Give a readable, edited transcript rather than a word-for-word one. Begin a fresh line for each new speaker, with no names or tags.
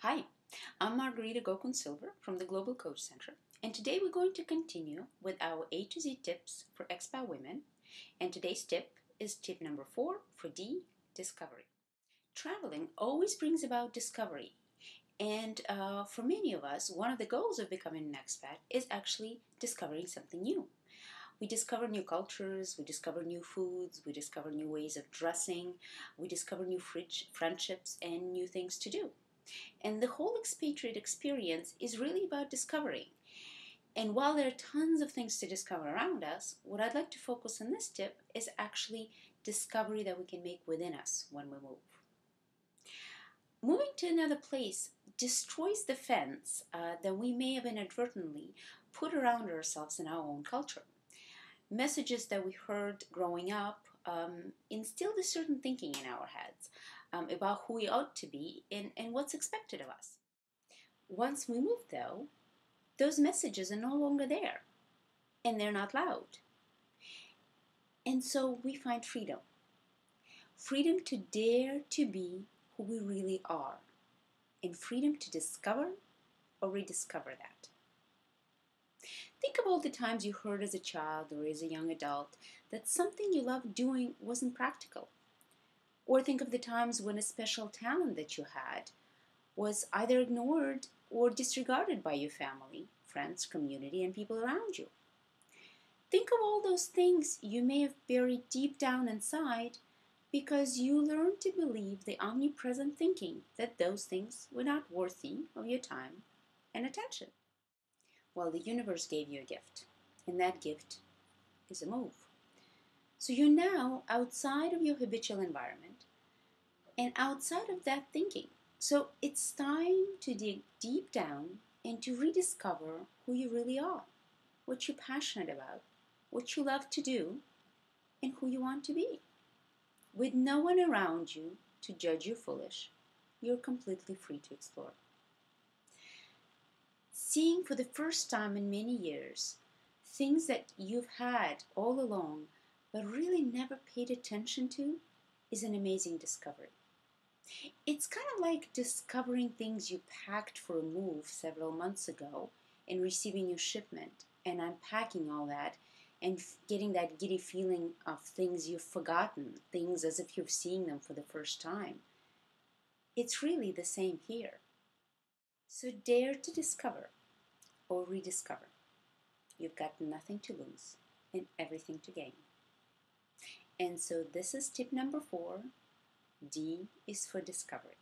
Hi, I'm Margarita Gokun Silver from the Global Coach Center, and today we're going to continue with our A to Z tips for expat women. And today's tip is tip number 4 for D, discovery. Traveling always brings about discovery, and for many of us, one of the goals of becoming an expat is actually discovering something new. We discover new cultures, we discover new foods, we discover new ways of dressing, we discover new friendships, and new things to do. And the whole expatriate experience is really about discovering. And while there are tons of things to discover around us, what I'd like to focus on this tip is actually discovery that we can make within us when we move. Moving to another place destroys the fence that we may have inadvertently put around ourselves in our own culture. Messages that we heard growing up instilled a certain thinking in our heads about who we ought to be and what's expected of us. Once we move, though, those messages are no longer there, and they're not loud. And so we find freedom. Freedom to dare to be who we really are, and freedom to discover or rediscover that. Think of all the times you heard as a child or as a young adult that something you loved doing wasn't practical. Or think of the times when a special talent that you had was either ignored or disregarded by your family, friends, community, and people around you. Think of all those things you may have buried deep down inside because you learned to believe the omnipresent thinking that those things were not worthy of your time and attention. Well, the universe gave you a gift, and that gift is a move. So you're now outside of your habitual environment and outside of that thinking. So it's time to dig deep down and to rediscover who you really are, what you're passionate about, what you love to do, and who you want to be. With no one around you to judge you foolish, you're completely free to explore. Seeing for the first time in many years things that you've had all along but really never paid attention to is an amazing discovery. It's kind of like discovering things you packed for a move several months ago and receiving your shipment and unpacking all that and getting that giddy feeling of things you've forgotten, things as if you're seeing them for the first time. It's really the same here. So dare to discover or rediscover. You've got nothing to lose and everything to gain. And so this is tip number 4. D is for discovery.